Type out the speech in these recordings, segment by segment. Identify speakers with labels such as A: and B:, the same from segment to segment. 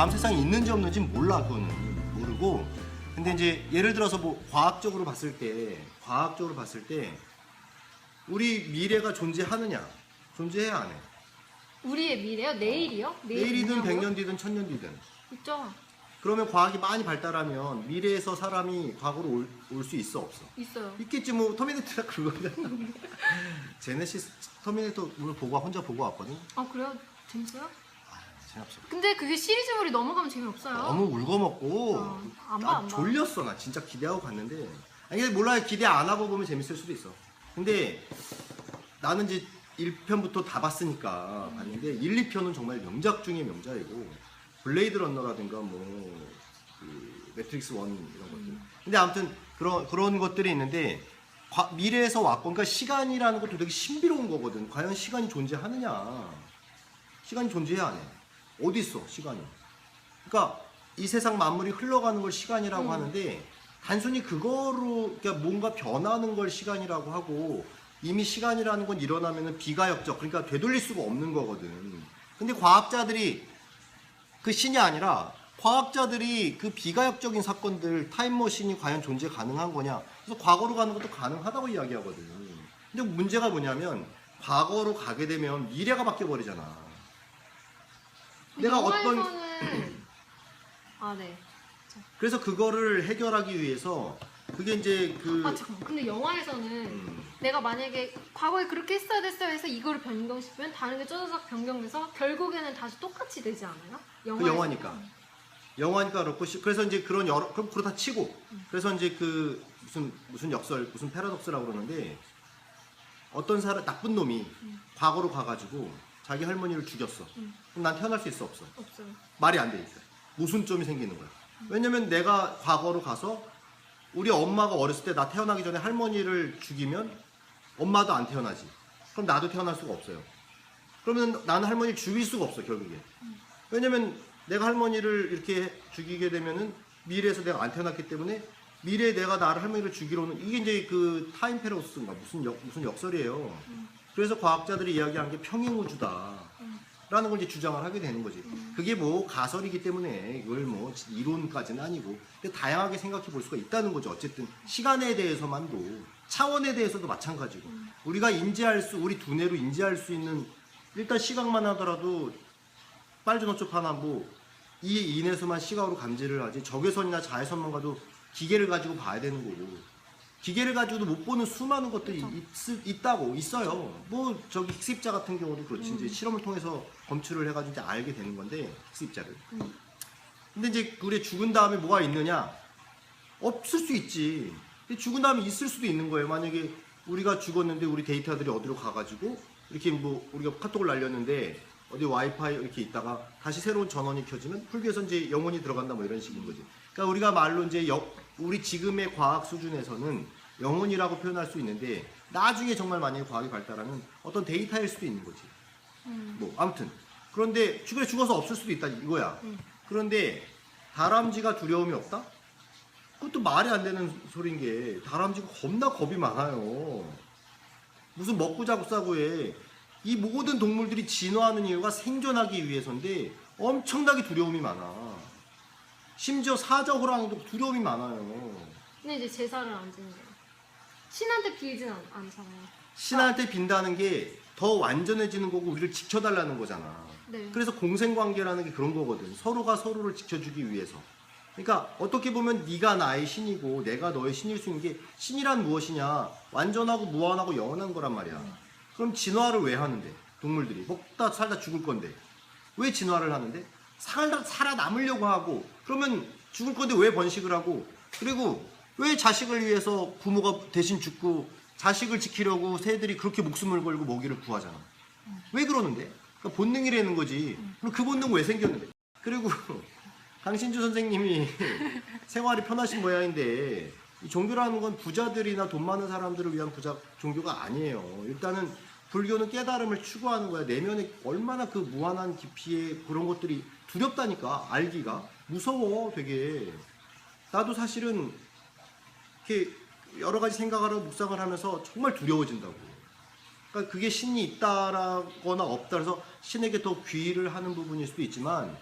A: 다음 세상이 있는지 없는지 몰라. 그거는 모르고. 근데 이제 예를 들어서 뭐 과학적으로 봤을 때 우리 미래가 존재하느냐? 존재해야 안 해?
B: 우리의 미래요? 내일이요?
A: 내일이든
B: 있냐고요?
A: 100년 뒤든 1000년 뒤든.
B: 있죠.
A: 그러면 과학이 많이 발달하면 미래에서 사람이 과거로 올 수 있어 없어?
B: 있어요.
A: 있겠지. 뭐 터미네이터가 그거잖아. 제네시스 터미네이터 오늘 혼자 보고 왔거든.
B: 아 그래요? 재밌어요?
A: 아, 재미없어.
B: 근데 그게 시리즈물이 넘어가면 재미없어요.
A: 너무 울거먹고
B: 안 봐, 안 봐.
A: 졸렸어. 나 진짜 기대하고 갔는데. 아니 근데 몰라요. 기대 안 하고 보면 재밌을 수도 있어. 근데 나는 이제 1편부터 다 봤으니까 봤는데 1, 2편은 정말 명작 중에 명작이고 블레이드 런너라든가 그 매트릭스 1 이런 것들. 근데 아무튼 그런 것들이 있는데 미래에서 왔고, 그러니까 시간이라는 것도 되게 신비로운 거거든. 과연 시간이 존재하느냐? 시간이 존재해야 안 해. 어디 있어 시간이? 그러니까 이 세상 만물이 흘러가는 걸 시간이라고 하는데 단순히 그거로 그러니까 뭔가 변하는 걸 시간이라고 하고 이미 시간이라는 건 일어나면은 비가역적, 그러니까 되돌릴 수가 없는 거거든. 근데 과학자들이 그 신이 아니라 과학자들이 그 비가역적인 사건들, 타임머신이 과연 존재 가능한 거냐? 그래서 과거로 가는 것도 가능하다고 이야기하거든. 근데 문제가 뭐냐면 과거로 가게 되면 미래가 바뀌어 버리잖아. 내가 어떤
B: 네.
A: 그래서 그거를 해결하기 위해서 그게 이제
B: 잠깐만. 근데 영화에서는 내가 만약에 과거에 그렇게 했어야 됐어요 해서 이거를 변경시키면 다른 게 쪼자작 변경돼서 결국에는 다시 똑같이 되지 않아요?
A: 그 영화니까 그렇고 그래서 이제 그런 그럼 그렇다 치고 그래서 이제 그 무슨 역설 무슨 패러독스라고 그러는데 어떤 사람 나쁜 놈이 과거로 가가지고 자기 할머니를 죽였어. 그럼 난 태어날 수 있어 없어?
B: 없어요.
A: 말이 안 되니까 모순점이 생기는 거야. 왜냐면 내가 과거로 가서 우리 엄마가 어렸을 때 나 태어나기 전에 할머니를 죽이면 엄마도 안 태어나지. 그럼 나도 태어날 수가 없어요. 그러면 나는 할머니를 죽일 수가 없어 결국에. 왜냐면 내가 할머니를 이렇게 죽이게 되면은 미래에서 내가 안 태어났기 때문에 미래에 내가 나를 할머니를 죽이러는 이게 이제 그 타임 패러독스인가 무슨 역설이에요. 그래서 과학자들이 이야기한 게 평행우주다. 라는 걸 이제 주장을 하게 되는 거지. 그게 뭐 가설이기 때문에 이걸 뭐 이론까지는 아니고 근데 다양하게 생각해 볼 수가 있다는 거죠. 어쨌든 시간에 대해서만도 차원에 대해서도 마찬가지고 우리가 우리 두뇌로 인지할 수 있는 일단 시각만 하더라도 빨주노초 하나 이 인에서만 시각으로 감지를 하지 적외선이나 자외선만 가도 기계를 가지고 봐야 되는 거고 기계를 가지고도 못 보는 수많은 것들이 있어요. 뭐 저기 흑수입자 같은 경우도 그렇지. 이제 실험을 통해서 검출을 해가지고 이제 알게 되는 건데 흑수입자를. 근데 이제 우리 죽은 다음에 뭐가 있느냐? 없을 수 있지. 근데 죽은 다음에 있을 수도 있는 거예요. 만약에 우리가 죽었는데 우리 데이터들이 어디로 가가지고 이렇게 뭐 우리가 카톡을 날렸는데 어디 와이파이 이렇게 있다가 다시 새로운 전원이 켜지면 불교에서 이제 영혼이 들어간다 뭐 이런 식인 거지. 그러니까 우리가 말로 이제 우리 지금의 과학 수준에서는 영혼이라고 표현할 수 있는데 나중에 정말 만약에 과학이 발달하면 어떤 데이터일 수도 있는 거지. 뭐 아무튼 그런데 죽어서 없을 수도 있다 이거야. 그런데 다람쥐가 두려움이 없다? 그것도 말이 안 되는 소리인 게 다람쥐가 겁나 겁이 많아요. 무슨 먹고 자고 싸고 해. 이 모든 동물들이 진화하는 이유가 생존하기 위해서인데 엄청나게 두려움이 많아. 심지어 사자 호랑이도 두려움이 많아요.
B: 근데 이제 제사를 안 지는 거예요. 신한테 빌진 않잖아요.
A: 신한테 빈다는 게 더 완전해지는 거고 우리를 지켜달라는 거잖아.
B: 네.
A: 그래서 공생관계라는 게 그런 거거든. 서로가 서로를 지켜주기 위해서. 그러니까 어떻게 보면 네가 나의 신이고 내가 너의 신일 수 있는 게 신이란 무엇이냐? 완전하고 무한하고 영원한 거란 말이야. 그럼 진화를 왜 하는데? 동물들이 먹다 살다 죽을 건데 왜 진화를 하는데? 살아남으려고 하고 그러면 죽을 건데 왜 번식을 하고 그리고 왜 자식을 위해서 부모가 대신 죽고 자식을 지키려고 새들이 그렇게 목숨을 걸고 먹이를 구하잖아. 왜 그러는데? 그러니까 본능이라는 거지. 그럼 그 본능 왜 생겼는데? 그리고 강신주 선생님이 생활이 편하신 모양인데 이 종교라는 건 부자들이나 돈 많은 사람들을 위한 종교가 아니에요. 일단은 불교는 깨달음을 추구하는 거야. 내면에 얼마나 그 무한한 깊이의 그런 것들이 두렵다니까. 알기가 무서워 되게. 나도 사실은 이렇게 여러 가지 생각을 하고 묵상을 하면서 정말 두려워진다고. 그러니까 그게 신이 있다거나 없다 그래서 신에게 더 귀의를 하는 부분일 수도 있지만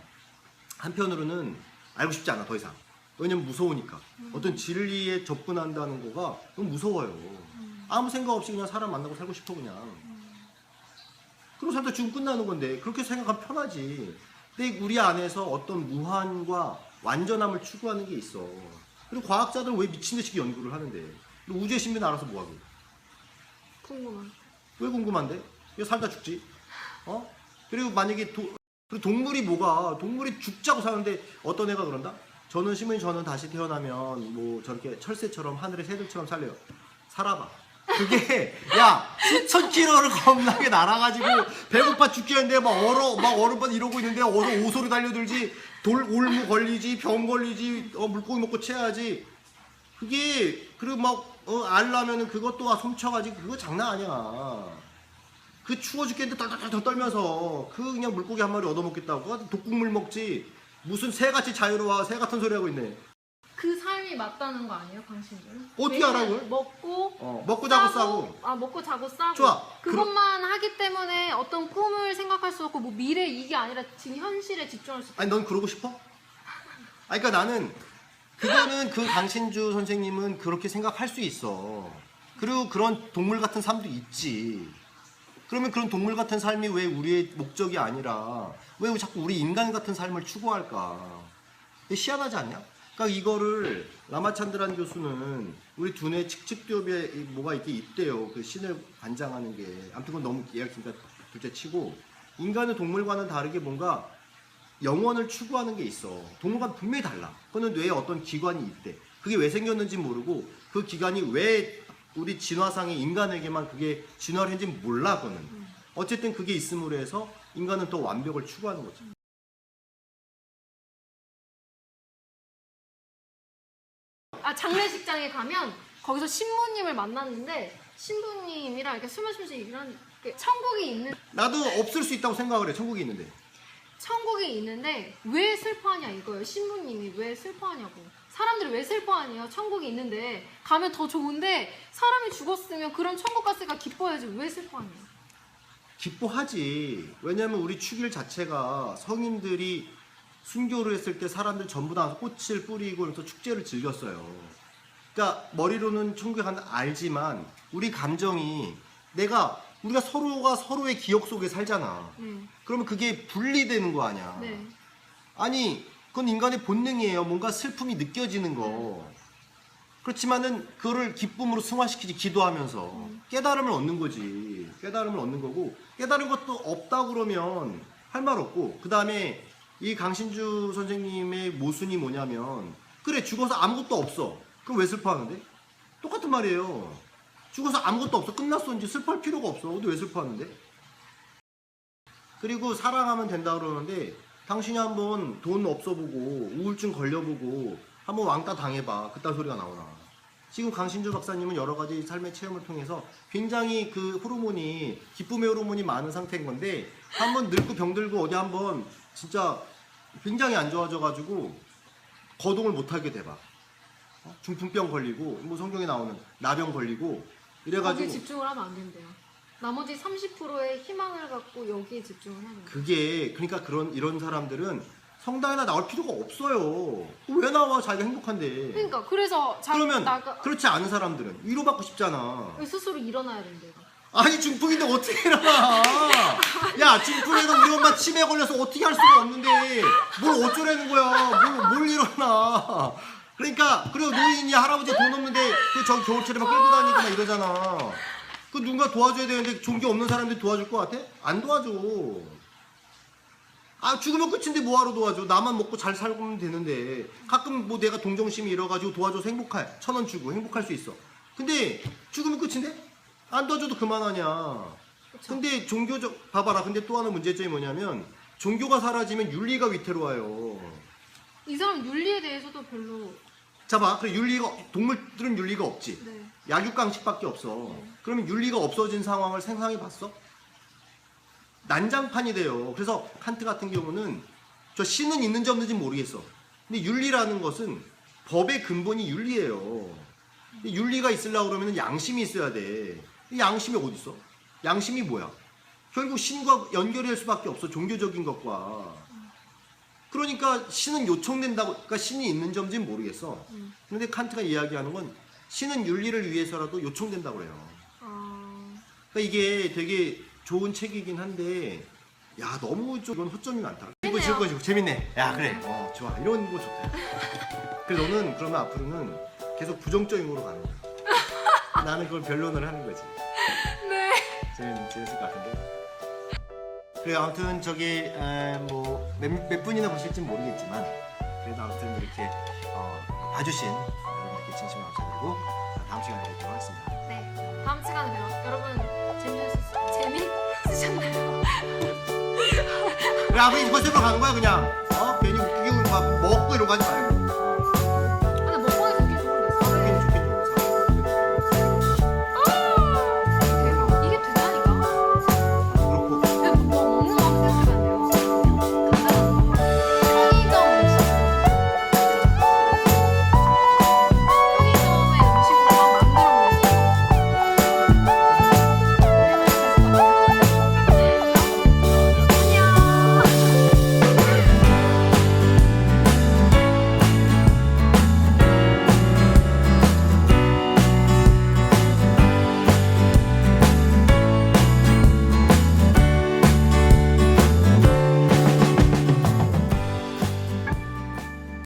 A: 한편으로는 알고 싶지 않아 더 이상. 왜냐면 무서우니까. 어떤 진리에 접근한다는 거가 너무 무서워요. 아무 생각 없이 그냥 사람 만나고 살고 싶어 그냥. 그러고 살다 죽으면 끝나는 건데 그렇게 생각하면 편하지. 근데 우리 안에서 어떤 무한과 완전함을 추구하는 게 있어. 그리고 과학자들은 왜 미친 듯이 연구를 하는데 우주의 신비는 알아서 뭐하고.
B: 궁금한.
A: 왜 궁금한데? 이거 살다 죽지. 그리고 만약에 그리고 동물이 죽자고 사는데 어떤 애가 그런다? 저는 다시 태어나면 뭐 저렇게 철새처럼 하늘의 새들처럼 살래요. 살아봐. 그게 야 수천 킬로를 겁나게 날아가지고 배고파 죽겠는데 막 얼어봐 이러고 있는데 어서 오소리 달려들지 올무 걸리지 병 걸리지 물고기 먹고 체하지. 그게 그리고 막 알라면은 그것도 솜쳐가지고 그거 장난 아니야. 그 추워 죽겠는데 떨떨떨 떨면서 그냥 물고기 한 마리 얻어먹겠다고 그거 독국물 먹지. 무슨 새같이 자유로워 새 같은 소리 하고 있네.
B: 그 삶이 맞다는 거 아니에요, 당신들은?
A: 어떻게 알아 그걸?
B: 먹고
A: 자고 싸고.
B: 먹고 자고 싸고.
A: 좋아.
B: 그것만 하기 때문에 어떤 꿈을 생각할 수 없고 뭐 미래 이게 아니라 지금 현실에 집중할 수 있다.
A: 아니 넌 그러고 싶어? 그러니까 나는 그거는 그 강신주 선생님은 그렇게 생각할 수 있어. 그리고 그런 동물 같은 삶도 있지. 그러면 그런 동물 같은 삶이 왜 우리의 목적이 아니라 왜 자꾸 우리 인간 같은 삶을 추구할까? 희한하지 않냐? 그러니까 이거를 라마찬드란 교수는 우리 두뇌 칙칙두엽에 뭐가 이렇게 있대요. 그 신을 관장하는 게. 아무튼 그건 너무 예약 진짜 둘째 치고 인간은 동물과는 다르게 뭔가 영원을 추구하는 게 있어. 동물과는 분명히 달라. 그거는 뇌에 어떤 기관이 있대. 그게 왜 생겼는지 모르고 그 기관이 왜 우리 진화상의 인간에게만 그게 진화를 했는지 몰라 그거는. 어쨌든 그게 있음으로 해서 인간은 더 완벽을 추구하는 거지.
B: 장례식장에 가면 거기서 신부님을 만났는데 신부님이랑 이렇게 술 마시면서 얘기를 하는 천국이 있는
A: 나도 없을 수 있다고 생각을 해. 천국이 있는데.
B: 천국이 있는데 왜 슬퍼하냐 이거예요. 신부님이 왜 슬퍼하냐고. 사람들이 왜 슬퍼하냐. 천국이 있는데 가면 더 좋은데 사람이 죽었으면 그런 천국 갔으니까 기뻐해야지 왜 슬퍼하냐.
A: 기뻐하지. 왜냐면 우리 축일 자체가 성인들이 순교를 했을 때 사람들 전부 다 꽃을 뿌리고 그래서 축제를 즐겼어요. 그러니까 머리로는 천국에 가는 알지만 우리 감정이 우리가 서로가 서로의 기억 속에 살잖아. 그러면 그게 분리되는 거 아니야.
B: 네.
A: 아니 그건 인간의 본능이에요. 뭔가 슬픔이 느껴지는 거. 그렇지만은 그거를 기쁨으로 승화시키지 기도하면서 깨달음을 얻는 거지. 깨달음을 얻는 거고 깨달은 것도 없다 그러면 할 말 없고 그 다음에 이 강신주 선생님의 모순이 뭐냐면 그래 죽어서 아무것도 없어. 그럼 왜 슬퍼하는데? 똑같은 말이에요. 죽어서 아무것도 없어. 끝났어. 이제 슬퍼할 필요가 없어. 근데 왜 슬퍼하는데? 그리고 사랑하면 된다 그러는데 당신이 한번 돈 없어보고 우울증 걸려보고 한번 왕따 당해봐. 그딴 소리가 나오나. 지금 강신주 박사님은 여러 가지 삶의 체험을 통해서 굉장히 그 호르몬이 기쁨의 호르몬이 많은 상태인 건데 한번 늙고 병들고 어디 한번 진짜 굉장히 안 좋아져가지고 거동을 못하게 돼봐. 중풍병 걸리고 뭐 성경에 나오는 나병 걸리고 이래가지고
B: 거기에 집중을 하면 안 된대요. 나머지 30%의 희망을 갖고 여기에 집중을 해야 돼요.
A: 그게 그러니까 이런 사람들은 성당에나 나올 필요가 없어요. 왜 나와? 자기가 행복한데.
B: 그러니까 그래서
A: 그러면 그렇지 않은 사람들은 위로받고 싶잖아.
B: 스스로 일어나야 된대요.
A: 아니 중풍인데 어떻게 일어나? 야 중풍에도 우리 엄마 치매 걸려서 어떻게 할 수가 없는데 뭘 어쩌라는 거야? 뭘 일어나? 그러니까 그리고 노인이 할아버지 돈 없는데 그 저기 겨울철에 막 끌고 다니고 막 이러잖아. 그 누군가 도와줘야 되는데 종교 없는 사람들이 도와줄 것 같아? 안 도와줘. 죽으면 끝인데 뭐하러 도와줘? 나만 먹고 잘 살면 되는데 가끔 뭐 내가 동정심이 일어가지고 도와줘서 행복해. 1,000원 주고 행복할 수 있어. 근데 죽으면 끝인데? 안 도와줘도 그만하냐.
B: 그쵸.
A: 근데 종교적 봐봐라. 근데 또 하나 문제점이 뭐냐면 종교가 사라지면 윤리가 위태로워요.
B: 이 사람 윤리에 대해서도 별로.
A: 자 봐. 그래 동물들은 윤리가 없지.
B: 네.
A: 약육강식밖에 없어. 그러면 윤리가 없어진 상황을 상상해 봤어? 난장판이 돼요. 그래서 칸트 같은 경우는 저 신은 있는지 없는지 모르겠어. 근데 윤리라는 것은 법의 근본이 윤리예요. 윤리가 있으려고 그러면 양심이 있어야 돼. 양심이 어디 있어? 양심이 뭐야? 결국 신과 연결할 수밖에 없어. 종교적인 것과. 그러니까 신은 요청된다고, 그러니까 신이 있는 점인지는 모르겠어. 근데 칸트가 이야기하는 건 신은 윤리를 위해서라도 요청된다고 그래요. 그러니까 이게 되게 좋은 책이긴 한데, 야, 너무 좀 이런 허점이 많다. 이거
B: 재밌네요.
A: 재밌네. 야, 그래. 좋아. 이런 거 좋다. 그래, 너는 그러면 앞으로는 계속 부정적인 거로 가는 거야. 나는 그걸 변론을 하는 거지.
B: 네.
A: 재밌을 것 같은데. 그래, 아무튼 저기 몇 분이나 보실진 모르겠지만 그래도 아무튼 이렇게 봐주신 여러분께 진심으로 감사드리고 다음 시간에 뵙도록 하겠습니다.
B: 네. 다음 시간에 봬요. 여러분 재밌으셨나요?
A: 그래, 아버지 컨셉으로 가는 거야 그냥. 괜히 웃기게 막 먹고 이러고 하지 말고.